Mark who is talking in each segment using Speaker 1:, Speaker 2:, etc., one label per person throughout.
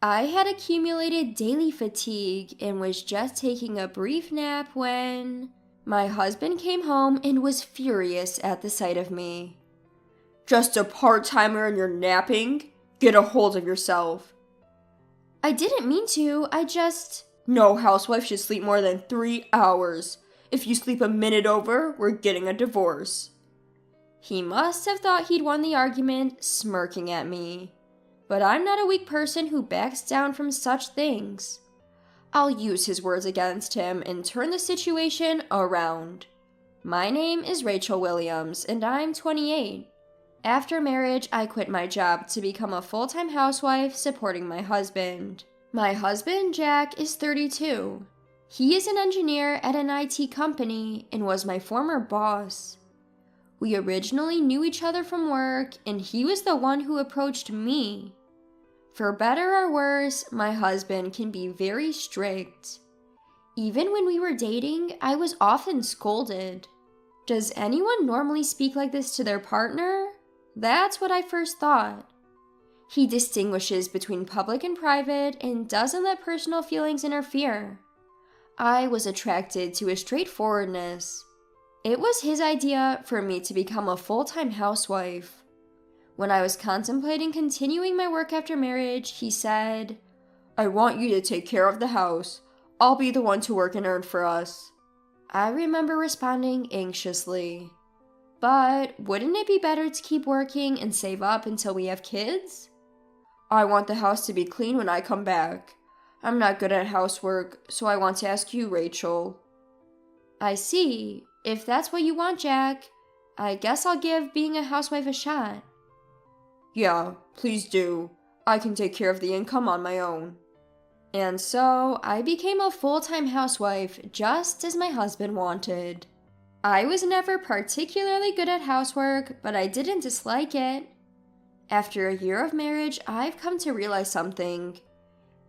Speaker 1: I had accumulated daily fatigue and was just taking a brief nap when my husband came home and was furious at the sight of me.
Speaker 2: Just a part-timer and you're napping? Get a hold of yourself.
Speaker 1: I didn't mean to,
Speaker 2: No housewife should sleep more than 3 hours. If you sleep a minute over, we're getting a divorce.
Speaker 1: He must have thought he'd won the argument, smirking at me. But I'm not a weak person who backs down from such things. I'll use his words against him and turn the situation around. My name is Rachel Williams, and I'm 28. After marriage, I quit my job to become a full-time housewife supporting my husband. My husband, Jack, is 32. He is an engineer at an IT company and was my former boss. We originally knew each other from work, and he was the one who approached me. For better or worse, my husband can be very strict. Even when we were dating, I was often scolded. Does anyone normally speak like this to their partner? That's what I first thought. He distinguishes between public and private and doesn't let personal feelings interfere. I was attracted to his straightforwardness. It was his idea for me to become a full-time housewife. When I was contemplating continuing my work after marriage, he said,
Speaker 2: I want you to take care of the house. I'll be the one to work and earn for us.
Speaker 1: I remember responding anxiously. But wouldn't it be better to keep working and save up until we have kids?
Speaker 2: I want the house to be clean when I come back. I'm not good at housework, so I want to ask you, Rachel.
Speaker 1: I see. If that's what you want, Jack, I guess I'll give being a housewife a shot.
Speaker 2: Yeah, please do. I can take care of the income on my own.
Speaker 1: And so, I became a full-time housewife just as my husband wanted. I was never particularly good at housework, but I didn't dislike it. After a year of marriage, I've come to realize something.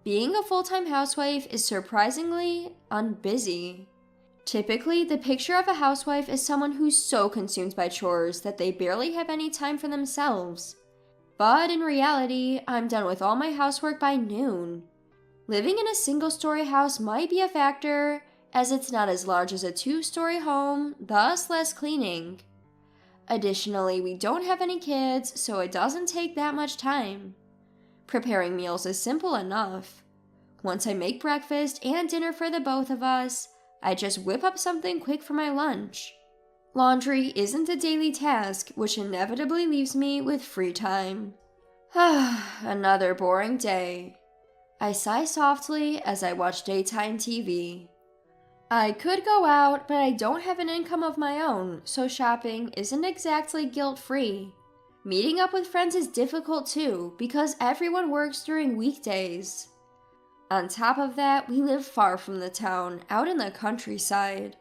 Speaker 1: Being a full-time housewife is surprisingly unbusy. Typically, the picture of a housewife is someone who's so consumed by chores that they barely have any time for themselves. But in reality, I'm done with all my housework by noon. Living in a single-story house might be a factor, as it's not as large as a 2-story home, thus less cleaning. Additionally, we don't have any kids, so it doesn't take that much time. Preparing meals is simple enough. Once I make breakfast and dinner for the both of us, I just whip up something quick for my lunch. Laundry isn't a daily task, which inevitably leaves me with free time. Another boring day. I sigh softly as I watch daytime TV. I could go out, but I don't have an income of my own, so shopping isn't exactly guilt-free. Meeting up with friends is difficult too, because everyone works during weekdays. On top of that, we live far from the town, out in the countryside.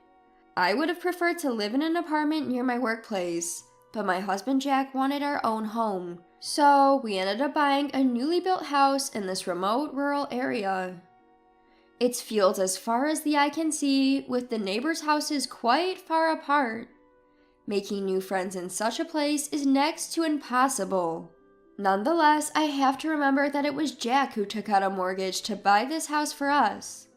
Speaker 1: I would have preferred to live in an apartment near my workplace, but my husband Jack wanted our own home, so we ended up buying a newly built house in this remote rural area. It's fields as far as the eye can see, with the neighbors' houses quite far apart. Making new friends in such a place is next to impossible. Nonetheless, I have to remember that it was Jack who took out a mortgage to buy this house for us.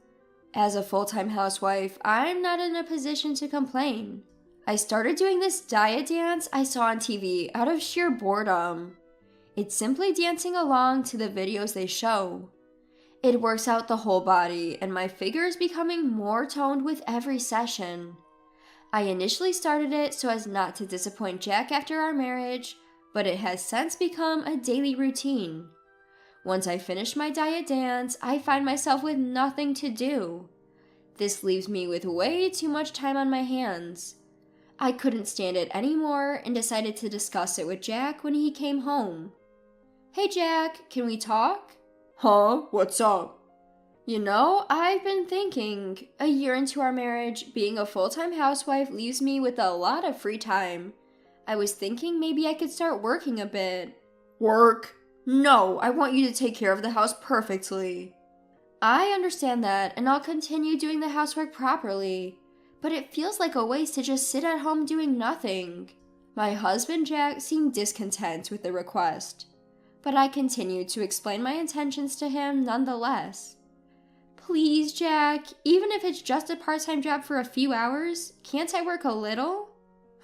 Speaker 1: As a full-time housewife, I'm not in a position to complain. I started doing this diet dance I saw on TV out of sheer boredom. It's simply dancing along to the videos they show. It works out the whole body, and my figure is becoming more toned with every session. I initially started it so as not to disappoint Jack after our marriage, but it has since become a daily routine. Once I finish my diet dance, I find myself with nothing to do. This leaves me with way too much time on my hands. I couldn't stand it anymore and decided to discuss it with Jack when he came home. Hey Jack, can we talk?
Speaker 2: Huh? What's up?
Speaker 1: You know, I've been thinking, a year into our marriage, being a full-time housewife leaves me with a lot of free time. I was thinking maybe I could start working a bit.
Speaker 2: Work? No, I want you to take care of the house perfectly.
Speaker 1: I understand that, and I'll continue doing the housework properly. But it feels like a waste to just sit at home doing nothing. My husband Jack seemed discontent with the request. but I continued to explain my intentions to him nonetheless. Please, Jack, even if it's just a part-time job for a few hours, can't I work a little?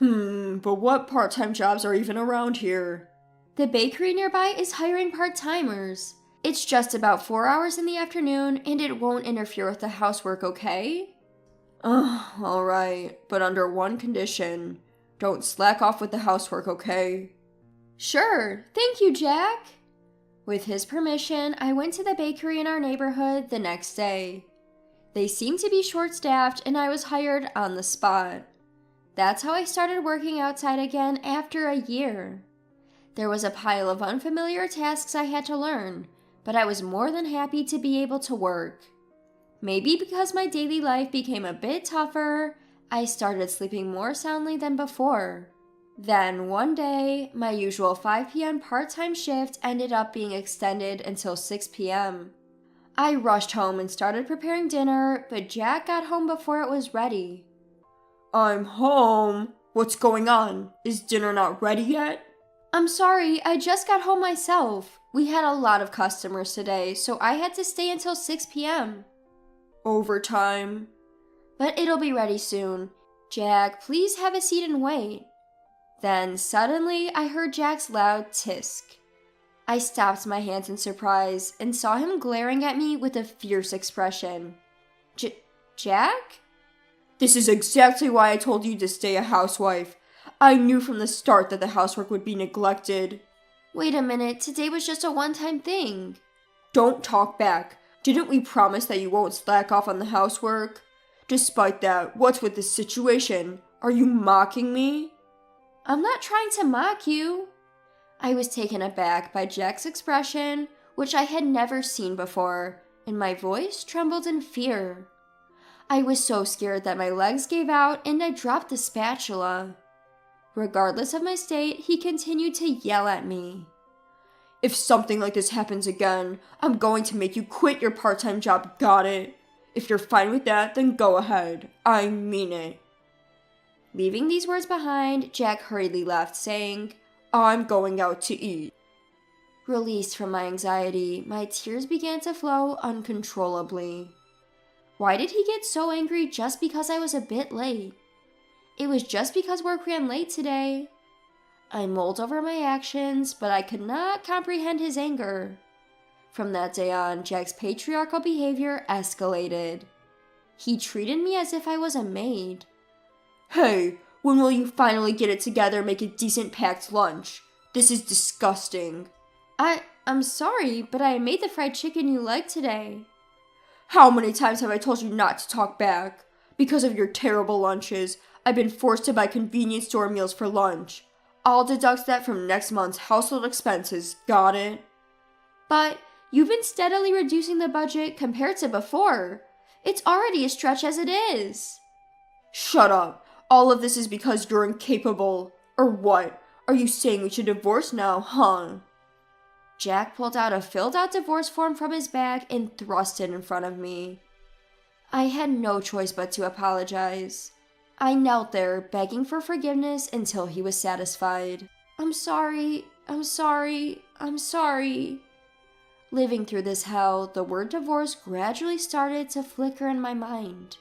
Speaker 2: But what part-time jobs are even around here?
Speaker 1: The bakery nearby is hiring part-timers. It's just about 4 hours in the afternoon, and it won't interfere with the housework, okay?
Speaker 2: Alright, but under one condition. Don't slack off with the housework, okay?
Speaker 1: Sure, thank you, Jack. With his permission, I went to the bakery in our neighborhood the next day. They seemed to be short-staffed, and I was hired on the spot. That's how I started working outside again after a year. There was a pile of unfamiliar tasks I had to learn, but I was more than happy to be able to work. Maybe because my daily life became a bit tougher, I started sleeping more soundly than before. Then, one day, my usual 5 p.m. part-time shift ended up being extended until 6 p.m. I rushed home and started preparing dinner, but Jack got home before it was ready.
Speaker 2: I'm home. What's going on? Is dinner not ready yet?
Speaker 1: I'm sorry, I just got home myself. We had a lot of customers today, so I had to stay until 6 p.m.
Speaker 2: Overtime.
Speaker 1: But it'll be ready soon. Jack, please have a seat and wait. Then, suddenly, I heard Jack's loud tisk. I stopped my hands in surprise and saw him glaring at me with a fierce expression. Jack?
Speaker 2: This is exactly why I told you to stay a housewife. I knew from the start that the housework would be neglected.
Speaker 1: Wait a minute, today was just a one-time thing.
Speaker 2: Don't talk back. Didn't we promise that you won't slack off on the housework? Despite that, what's with this situation? Are you mocking me?
Speaker 1: I'm not trying to mock you. I was taken aback by Jack's expression, which I had never seen before, and my voice trembled in fear. I was so scared that my legs gave out and I dropped the spatula. Regardless of my state, he continued to yell at me.
Speaker 2: If something like this happens again, I'm going to make you quit your part-time job, got it? If you're fine with that, then go ahead. I mean it.
Speaker 1: Leaving these words behind, Jack hurriedly left, saying,
Speaker 2: I'm going out to eat.
Speaker 1: Released from my anxiety, my tears began to flow uncontrollably. Why did he get so angry just because I was a bit late? It was just because work ran late today. I mulled over my actions, but I could not comprehend his anger. From that day on, Jack's patriarchal behavior escalated. He treated me as if I was a maid.
Speaker 2: Hey, when will you finally get it together and make a decent packed lunch? This is disgusting.
Speaker 1: I'm sorry, but I made the fried chicken you liked today.
Speaker 2: How many times have I told you not to talk back? Because of your terrible lunches, I've been forced to buy convenience store meals for lunch. I'll deduct that from next month's household expenses, got it?
Speaker 1: But you've been steadily reducing the budget compared to before. It's already a stretch as it is.
Speaker 2: Shut up. All of this is because you're incapable. Or what? Are you saying we should divorce now, huh?
Speaker 1: Jack pulled out a filled-out divorce form from his bag and thrust it in front of me. I had no choice but to apologize. I knelt there, begging for forgiveness until he was satisfied. I'm sorry. Living through this hell, the word divorce gradually started to flicker in my mind.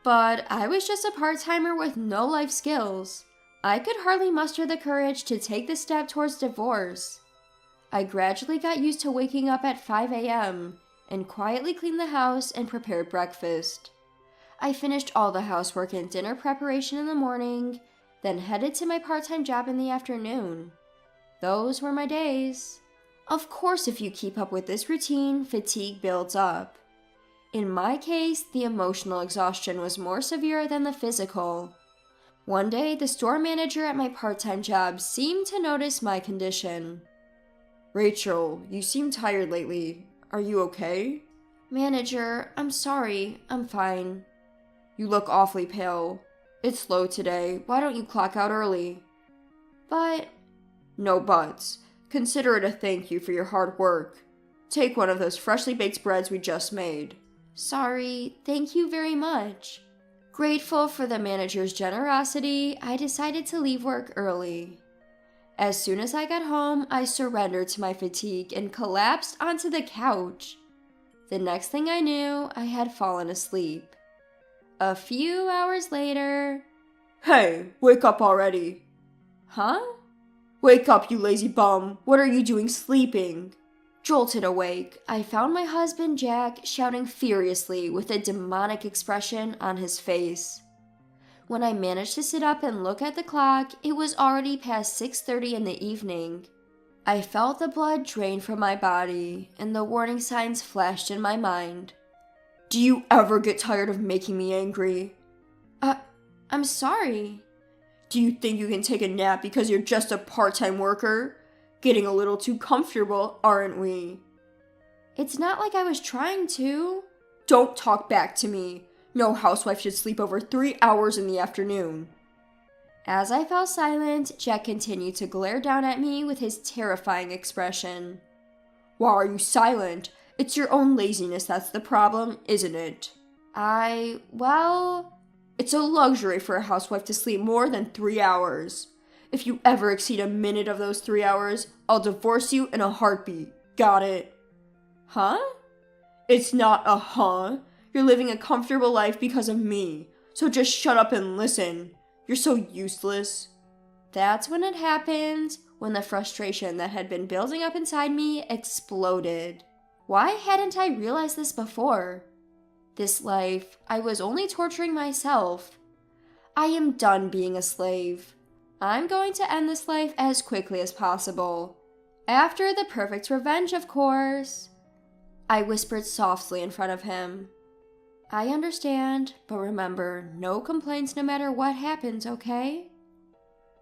Speaker 1: But I was just a part-timer with no life skills. I could hardly muster the courage to take the step towards divorce. I gradually got used to waking up at 5 a.m. and quietly cleaned the house and prepared breakfast. I finished all the housework and dinner preparation in the morning, then headed to my part-time job in the afternoon. Those were my days. Of course, if you keep up with this routine, fatigue builds up. In my case, the emotional exhaustion was more severe than the physical. One day, the store manager at my part-time job seemed to notice my condition.
Speaker 2: Rachel, you seem tired lately. Are you okay?
Speaker 1: Manager, I'm sorry. I'm fine.
Speaker 2: You look awfully pale. It's slow today. Why don't you clock out early?
Speaker 1: But...
Speaker 2: No buts. Consider it a thank you for your hard work. Take one of those freshly baked breads we just made.
Speaker 1: Sorry, thank you very much. Grateful for the manager's generosity, I decided to leave work early. As soon as I got home, I surrendered to my fatigue and collapsed onto the couch. The next thing I knew, I had fallen asleep. A few hours later...
Speaker 2: Hey, wake up already.
Speaker 1: Huh?
Speaker 2: Wake up, you lazy bum. What are you doing sleeping?
Speaker 1: Jolted awake, I found my husband Jack shouting furiously with a demonic expression on his face. When I managed to sit up and look at the clock, it was already past 6:30 in the evening. I felt the blood drain from my body, and the warning signs flashed in my mind.
Speaker 2: Do you ever get tired of making me angry?
Speaker 1: I'm sorry.
Speaker 2: Do you think you can take a nap because you're just a part-time worker? Getting a little too comfortable, aren't we?
Speaker 1: It's not like I was trying to.
Speaker 2: Don't talk back to me. No housewife should sleep over 3 hours in the afternoon.
Speaker 1: As I fell silent, Jack continued to glare down at me with his terrifying expression.
Speaker 2: Why are you silent? It's your own laziness that's the problem, isn't it? It's a luxury for a housewife to sleep more than 3 hours. If you ever exceed a minute of those 3 hours, I'll divorce you in a heartbeat. Got it?
Speaker 1: Huh?
Speaker 2: It's not a huh. You're living a comfortable life because of me. So just shut up and listen. You're so useless.
Speaker 1: That's when it happened, when the frustration that had been building up inside me exploded. Why hadn't I realized this before? This life, I was only torturing myself. I am done being a slave. I'm going to end this life as quickly as possible. After the perfect revenge, of course. I whispered softly in front of him. I understand, but remember, no complaints no matter what happens, okay?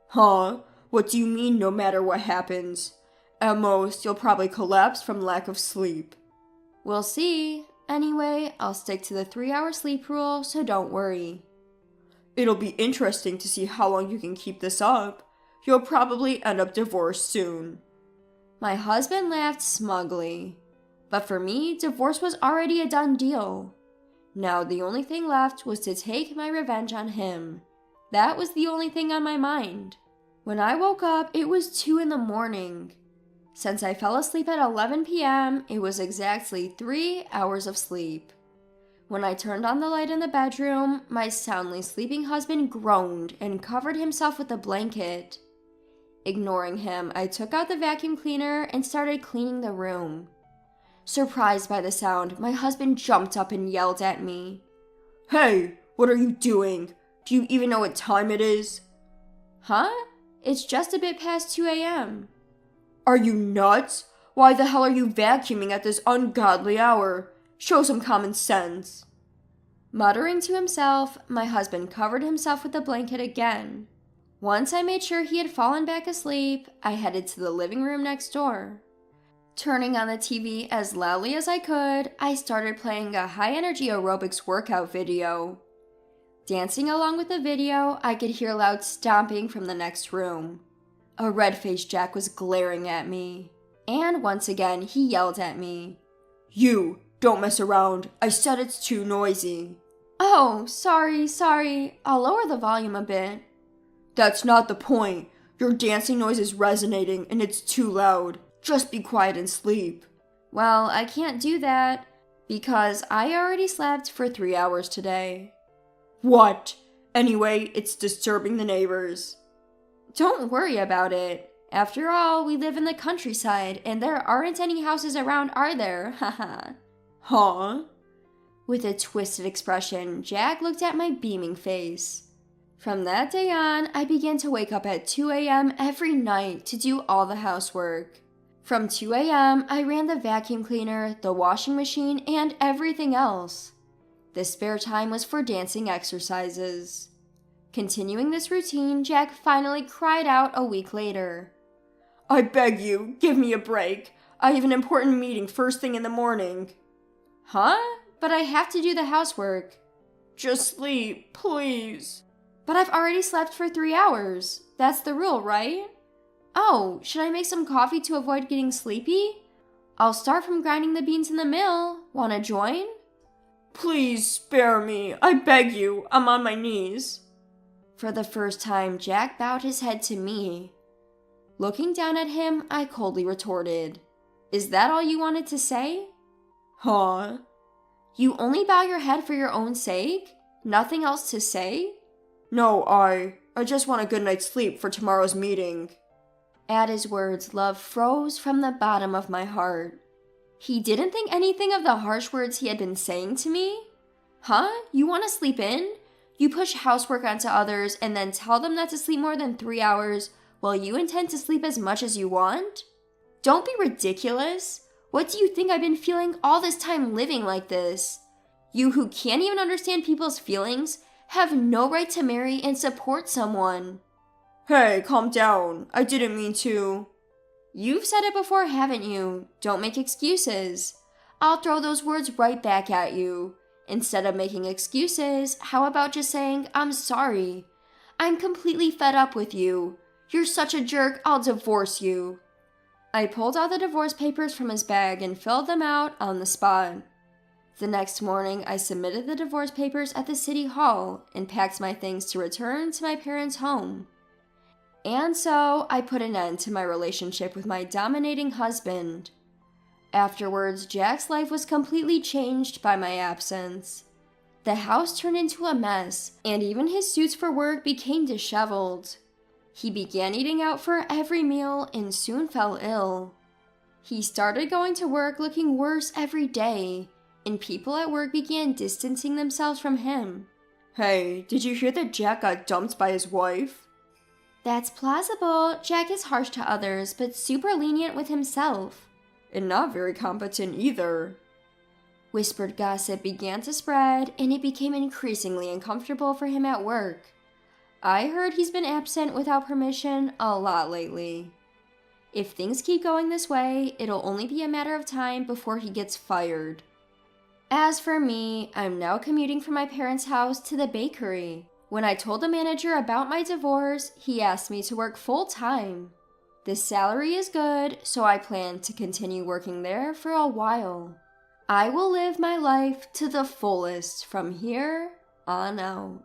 Speaker 2: Huh? What do you mean no matter what happens? At most, you'll probably collapse from lack of sleep.
Speaker 1: We'll see. Anyway, I'll stick to the 3-hour sleep rule, so don't worry.
Speaker 2: It'll be interesting to see how long you can keep this up. You'll probably end up divorced soon.
Speaker 1: My husband laughed smugly. But for me, divorce was already a done deal. Now the only thing left was to take my revenge on him. That was the only thing on my mind. When I woke up, it was 2 in the morning. Since I fell asleep at 11 p.m., it was exactly 3 hours of sleep. When I turned on the light in the bedroom, my soundly sleeping husband groaned and covered himself with a blanket. Ignoring him, I took out the vacuum cleaner and started cleaning the room. Surprised by the sound, my husband jumped up and yelled at me.
Speaker 2: Hey, what are you doing? Do you even know what time it is?
Speaker 1: Huh? It's just a bit past 2 a.m.
Speaker 2: Are you nuts? Why the hell are you vacuuming at this ungodly hour? Show some common sense.
Speaker 1: Muttering to himself, my husband covered himself with the blanket again. Once I made sure he had fallen back asleep, I headed to the living room next door. Turning on the TV as loudly as I could, I started playing a high-energy aerobics workout video. Dancing along with the video, I could hear loud stomping from the next room. A red-faced Jack was glaring at me. And once again, he yelled at me.
Speaker 2: You, don't mess around. I said it's too noisy.
Speaker 1: Oh, sorry. I'll lower the volume a bit.
Speaker 2: That's not the point. Your dancing noise is resonating and it's too loud. Just be quiet and sleep.
Speaker 1: Well, I can't do that because I already slept for 3 hours today.
Speaker 2: What? Anyway, it's disturbing the neighbors.
Speaker 1: Don't worry about it. After all, we live in the countryside and there aren't any houses around, are there? Haha.
Speaker 2: Huh?
Speaker 1: With a twisted expression, Jack looked at my beaming face. From that day on, I began to wake up at 2 a.m. every night to do all the housework. From 2 a.m., I ran the vacuum cleaner, the washing machine, and everything else. The spare time was for dancing exercises. Continuing this routine, Jack finally cried out a week later.
Speaker 2: I beg you, give me a break. I have an important meeting first thing in the morning.
Speaker 1: Huh? But I have to do the housework.
Speaker 2: Just sleep, please.
Speaker 1: But I've already slept for 3 hours. That's the rule, right? Oh, should I make some coffee to avoid getting sleepy? I'll start from grinding the beans in the mill. Wanna join?
Speaker 2: Please spare me. I beg you. I'm on my knees.
Speaker 1: For the first time, Jack bowed his head to me. Looking down at him, I coldly retorted, "Is that all you wanted to say?"
Speaker 2: Huh?
Speaker 1: You only bow your head for your own sake? Nothing else to say?
Speaker 2: No, I just want a good night's sleep for tomorrow's meeting.
Speaker 1: At his words, love froze from the bottom of my heart. He didn't think anything of the harsh words he had been saying to me? Huh? You want to sleep in? You push housework onto others and then tell them not to sleep more than 3 hours while you intend to sleep as much as you want? Don't be ridiculous. What do you think I've been feeling all this time living like this? You who can't even understand people's feelings have no right to marry and support someone.
Speaker 2: Hey, calm down. I didn't mean to.
Speaker 1: You've said it before, haven't you? Don't make excuses. I'll throw those words right back at you. Instead of making excuses, how about just saying, "I'm sorry. I'm completely fed up with you. You're such a jerk, I'll divorce you." I pulled out the divorce papers from his bag and filled them out on the spot. The next morning, I submitted the divorce papers at the city hall and packed my things to return to my parents' home. And so, I put an end to my relationship with my dominating husband. Afterwards, Jack's life was completely changed by my absence. The house turned into a mess, and even his suits for work became disheveled. He began eating out for every meal and soon fell ill. He started going to work looking worse every day, and people at work began distancing themselves from him.
Speaker 2: Hey, did you hear that Jack got dumped by his wife?
Speaker 1: That's plausible. Jack is harsh to others, but super lenient with himself.
Speaker 2: And not very competent either.
Speaker 1: Whispered gossip began to spread, and it became increasingly uncomfortable for him at work. I heard he's been absent without permission a lot lately. If things keep going this way, it'll only be a matter of time before he gets fired. As for me, I'm now commuting from my parents' house to the bakery. When I told the manager about my divorce, he asked me to work full-time. The salary is good, so I plan to continue working there for a while. I will live my life to the fullest from here on out.